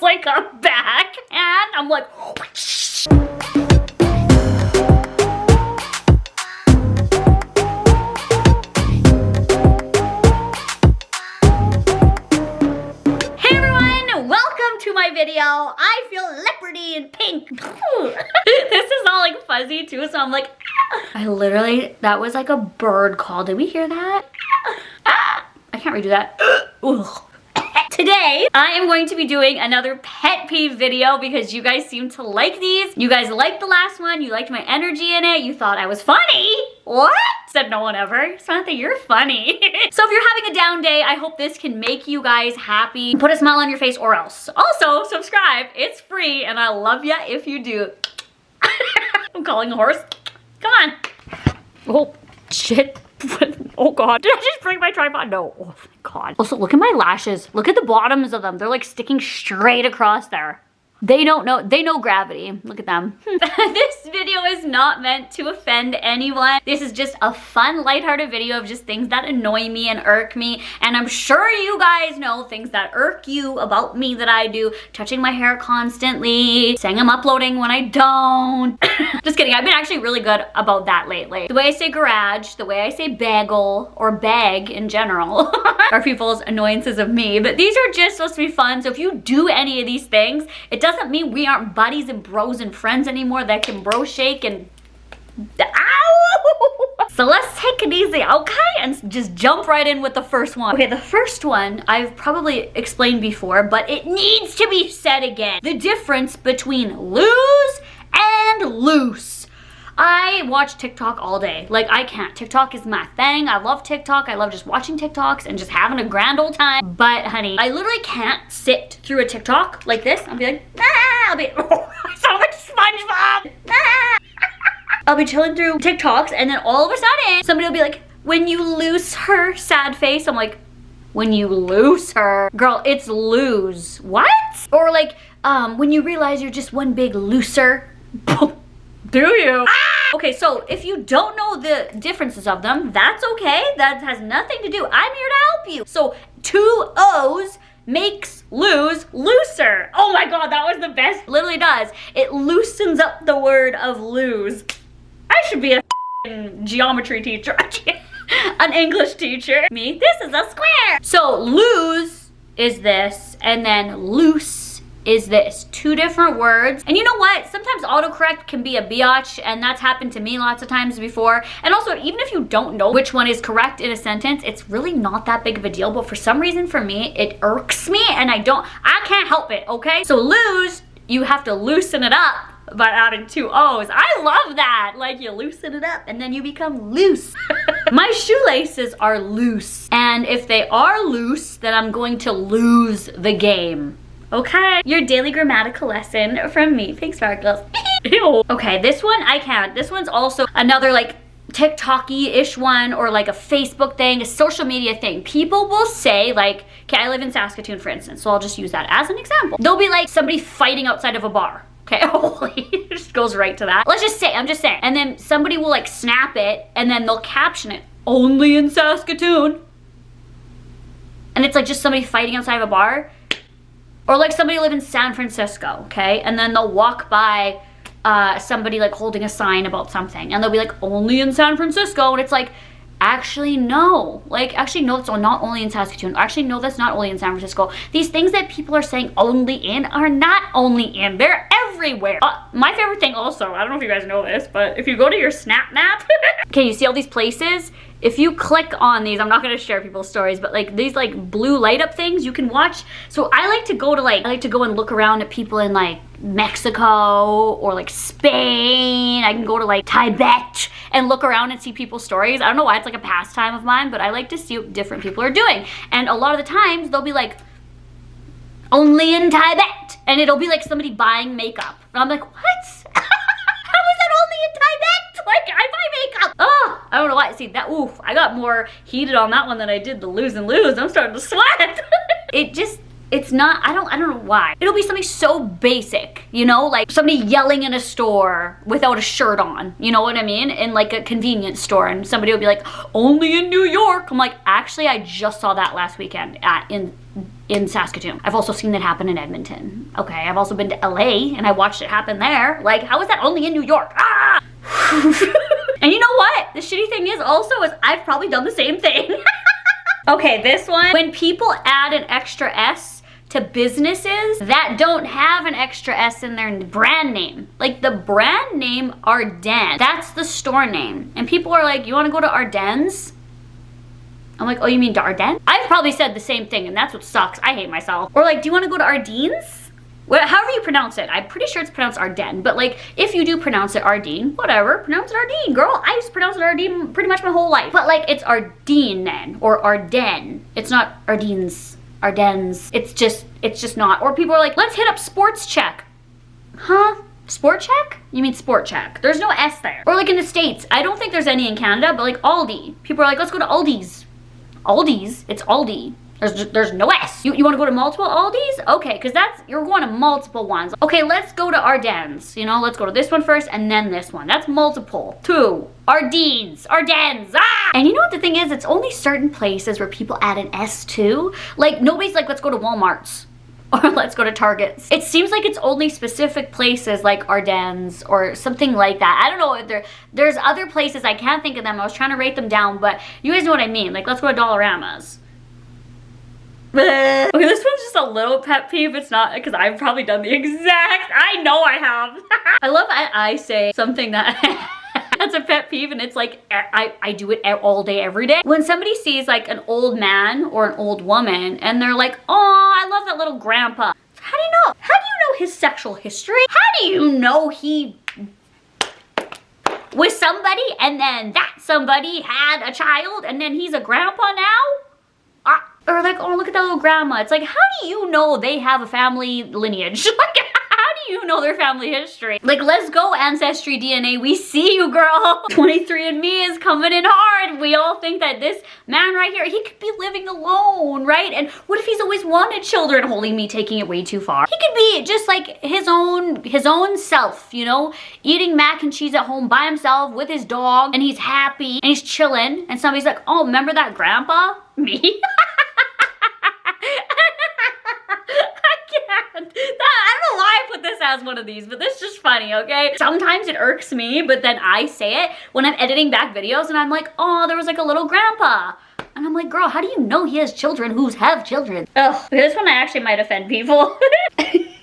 like a backhand. I'm like, whoosh. Hey everyone, welcome to my video. I feel leopardy and pink. This is all like fuzzy too, so I'm like, I literally, that was like a bird call. Did we hear that? I can't redo that. Today, I am going to be doing another pet peeve video because you guys seem to like these. You guys liked the last one. You liked my energy in it. You thought I was funny. What? Said no one ever. Samantha, you're funny. So if you're having a down day, I hope this can make you guys happy. Put a smile on your face or else. Also, subscribe. It's free and I love ya if you do. I'm calling a horse. Come on. Oh, shit. Oh God, did I just break my tripod? No, oh my God. Also, look at my lashes. Look at the bottoms of them. They're like sticking straight across there. They don't know, they know gravity. Look at them. This video is not meant to offend anyone. This is just a fun, lighthearted video of just things that annoy me and irk me. And I'm sure you guys know things that irk you about me that I do. Touching my hair constantly, saying I'm uploading when I don't. Just kidding, I've been actually really good about that lately. The way I say garage, the way I say bagel, or bag in general, are people's annoyances of me. But these are just supposed to be fun. So if you do any of these things, it doesn't mean we aren't buddies and bros and friends anymore that can bro shake and ow! So let's take it easy, okay? And just jump right in with the first one. Okay, the first one I've probably explained before, but it needs to be said again. The difference between lose and loose. I watch TikTok all day. Like, I can't. TikTok is my thing. I love TikTok. I love just watching TikToks and just having a grand old time. But, honey, I literally can't sit through a TikTok like this. I'll be like, ah! I'll be, oh, so much SpongeBob! Ah! I'll be chilling through TikToks and then all of a sudden, somebody will be like, when you lose her, sad face. I'm like, when you lose her? Girl, it's lose. What? Or like, when you realize you're just one big loser. Do you? Ah! Okay, so if you don't know the differences of them, that's okay. That has nothing to do. I'm here to help you. So 2 O's makes lose looser. Oh my God, that was the best. Literally does. It loosens up the word of lose. I should be a geometry teacher. An English teacher. Me, this is a square. So lose is this, and then loose is this. 2 different words. And you know what? Sometimes autocorrect can be a biatch, and that's happened to me lots of times before. And also, even if you don't know which one is correct in a sentence, it's really not that big of a deal. But for some reason, for me, it irks me, and I can't help it, okay? So lose, you have to loosen it up by adding 2 O's. I love that. Like, you loosen it up and then you become loose. My shoelaces are loose. And if they are loose, then I'm going to lose the game. Okay? Your daily grammatical lesson from me, PiinkSparkles. Ew. Okay, this one I can't. This one's also another like TikTok-y-ish one, or like a Facebook thing, a social media thing. People will say like, okay, I live in Saskatoon, for instance, so I'll just use that as an example. They'll be like somebody fighting outside of a bar. Okay, it just goes right to that. Let's just say, I'm just saying. And then somebody will like snap it and then they'll caption it, only in Saskatoon. And it's like just somebody fighting outside of a bar. Or like somebody live in San Francisco, okay? And then they'll walk by somebody like holding a sign about something. And they'll be like, only in San Francisco. And it's like, actually no. Like, actually no, that's not only in Saskatoon. Actually no, that's not only in San Francisco. These things that people are saying only in are not only in. They're everywhere. My favorite thing also, I don't know if you guys know this, but if you go to your Snap Map, okay, you see all these places? If you click on these, I'm not gonna share people's stories, but like these like blue light up things you can watch. So I like to go and look around at people in like Mexico or like Spain. I can go to like Tibet and look around and see people's stories. I don't know why, it's like a pastime of mine, but I like to see what different people are doing. And a lot of the times they'll be like, only in Tibet. And it'll be like somebody buying makeup. And I'm like, what? How is that only in Tibet? Like, I buy makeup. Oh, I don't know why. See, that, oof, I got more heated on that one than I did the lose and lose. I'm starting to sweat. It just, it's not, I don't know why. It'll be something so basic, you know, like somebody yelling in a store without a shirt on, you know what I mean? In like a convenience store, and somebody will be like, only in New York. I'm like, actually, I just saw that last weekend in Saskatoon. I've also seen that happen in Edmonton. Okay, I've also been to LA and I watched it happen there. Like, how is that only in New York? Ah! And you know what? The shitty thing is also is I've probably done the same thing. Okay, this one, when people add an extra S to businesses that don't have an extra S in their brand name. Like the brand name Ardennes, that's the store name. And people are like, you wanna go to Ardennes? I'm like, oh, you mean Ardennes? I've probably said the same thing and that's what sucks. I hate myself. Or like, do you wanna go to Ardennes? Well, however you pronounce it, I'm pretty sure it's pronounced Ardennes, but like, if you do pronounce it Ardennes, whatever, pronounce it Ardennes, girl. I used to pronounce it Ardennes pretty much my whole life. But like, it's Ardennes then, or Ardennes. It's not Ardennes, Ardennes. It's just not. Or people are like, let's hit up Sports Check. Huh? Sport Check? You mean Sport Check. There's no S there. Or like in the States, I don't think there's any in Canada, but like Aldi. People are like, let's go to Aldi's. Aldi's? It's Aldi. There's no S. You want to go to multiple Aldis? Okay, because you're going to multiple ones. Okay, let's go to Ardennes. You know, let's go to this one first and then this one. That's multiple. 2. Ardennes. Ah! And you know what the thing is? It's only certain places where people add an S to. Like, nobody's like, let's go to Walmart's. Or let's go to Target's. It seems like it's only specific places like Ardennes or something like that. I don't know if there's other places, I can't think of them. I was trying to write them down, but you guys know what I mean. Like, let's go to Dollarama's. Okay, this one's just a little pet peeve. It's not, because I've probably done the exact, I know I have. I love I say something that that's a pet peeve, and it's like, I do it all day, every day. When somebody sees like an old man or an old woman and they're like, oh, I love that little grandpa. How do you know? How do you know his sexual history? How do you know he was somebody and then that somebody had a child and then he's a grandpa now? Or like, oh, look at that little grandma. It's like, how do you know they have a family lineage? Like, how do you know their family history? Like, let's go Ancestry DNA. We see you, girl. 23andMe is coming in hard. We all think that this man right here, he could be living alone, right? And what if he's always wanted children? Holy me, taking it way too far. He could be just like his own self, you know? Eating mac and cheese at home by himself with his dog, and he's happy and he's chilling. And somebody's like, oh, remember that grandpa? Me? I don't know why I put this as one of these, but this is just funny, okay? Sometimes it irks me, but then I say it when I'm editing back videos and I'm like, oh, there was like a little grandpa. And I'm like, girl, how do you know he has children who have children? Ugh, this one I actually might offend people.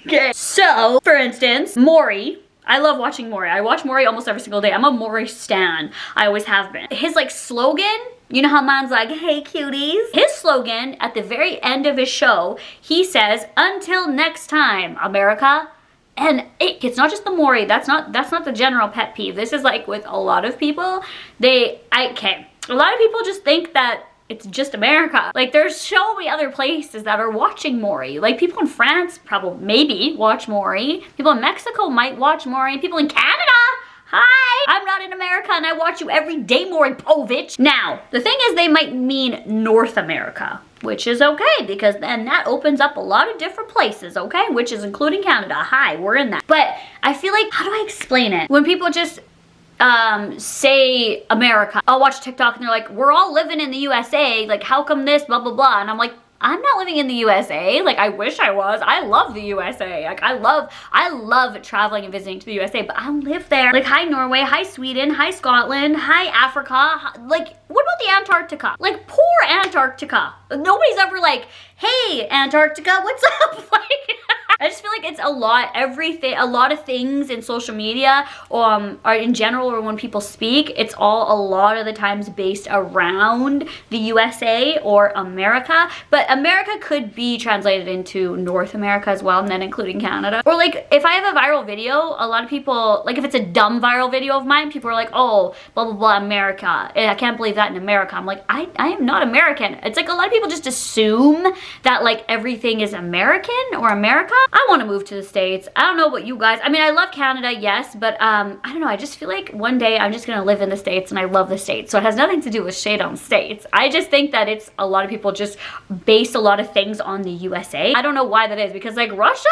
Okay. So, for instance, Maury. I love watching Maury. I watch Maury almost every single day. I'm a Maury stan. I always have been. His like slogan, you know how mine's like, hey cuties? His slogan at the very end of his show, he says, until next time, America. And it's not just the Maury, that's not the general pet peeve. This is like with a lot of people, a lot of people just think that it's just America. Like, there's so many other places that are watching Maury. Like, people in France probably, maybe, watch Maury. People in Mexico might watch Maury. People in Canada, hi! I'm not in America and I watch you every day, Maury Povich. Now, the thing is, they might mean North America, which is okay, because then that opens up a lot of different places, okay? Which is including Canada. Hi, we're in that. But I feel like, how do I explain it? When people just say America, I'll watch TikTok and they're like, we're all living in the USA, like how come this, blah, blah, blah. And I'm like, I'm not living in the USA. Like, I wish I was. I love the USA. Like, I love traveling and visiting to the USA, but I don't live there. Like, hi Norway, hi Sweden, hi Scotland, hi Africa. Like, what about the Antarctica? Like, poor Antarctica. Nobody's ever like, hey Antarctica, what's up? Like, I just feel like it's a lot of things in social media, or in general, or when people speak, it's all a lot of the times based around the USA or America. But America could be translated into North America as well, and then including Canada. Or like, if I have a viral video, a lot of people, like if it's a dumb viral video of mine, people are like, oh, blah, blah, blah, America. I can't believe that in America. I'm like, I am not American. It's like a lot of people just assume that like everything is American or America. I want to move to the States. I don't know what you guys, I mean, I love Canada, yes, but I don't know, I just feel like one day I'm just gonna live in the States, and I love the States, so it has nothing to do with shade on States. I just think that it's a lot of people just base a lot of things on the USA. I don't know why that is, because like Russia,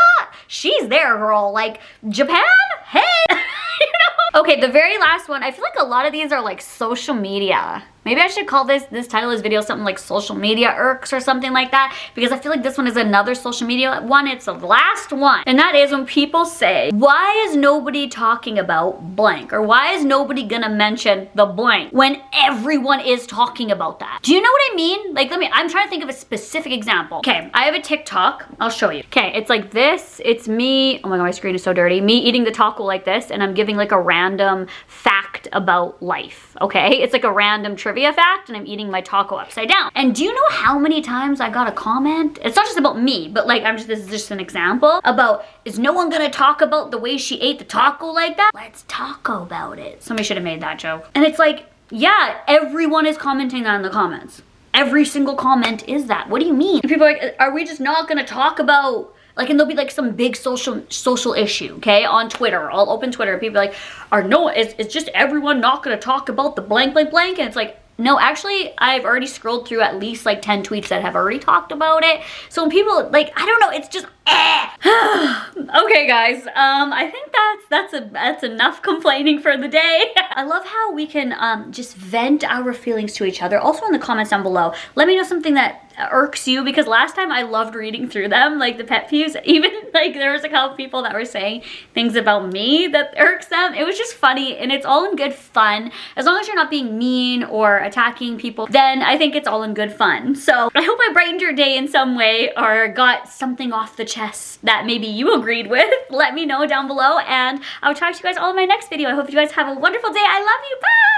she's there, girl. Like Japan, hey. You know? Okay, the very last one, I feel like a lot of these are like social media. Maybe I should call this title of this video something like social media irks or something like that, because I feel like this one is another social media one. It's the last one. And that is when people say, why is nobody talking about blank? Or why is nobody gonna mention the blank when everyone is talking about that? Do you know what I mean? Like, I'm trying to think of a specific example. Okay, I have a TikTok. I'll show you. Okay, it's like this. It's me. Oh my God, my screen is so dirty. Me eating the taco like this, and I'm giving like a random fact about life. Okay, it's like a random trivia fact, and I'm eating my taco upside down. And do you know how many times I got a comment? It's not just about me, but like this is just an example about, is no one gonna talk about the way she ate the taco like that? Let's talk about it. Somebody should have made that joke. And it's like, yeah, everyone is commenting that in the comments. Every single comment is that. What do you mean? And people are like, are we just not gonna talk about, like, and there'll be like some big social issue, okay, on Twitter. I'll open Twitter and people are like, it's just everyone not gonna talk about the blank blank blank, and it's like, no, actually, I've already scrolled through at least like 10 tweets that have already talked about it. So when people, like, I don't know, it's just, Okay, guys, I think that's enough complaining for the day. I love how we can just vent our feelings to each other. Also in the comments down below, let me know something that irks you, because last time I loved reading through them, like the pet peeves. Even like there was a couple people that were saying things about me that irks them. It was just funny, and it's all in good fun. As long as you're not being mean or attacking people, then I think it's all in good fun. So I hope I brightened your day in some way, or got something off the chest that maybe you agreed with. Let me know down below, and I'll talk to you guys all in my next video. I hope you guys have a wonderful day. I love you. Bye!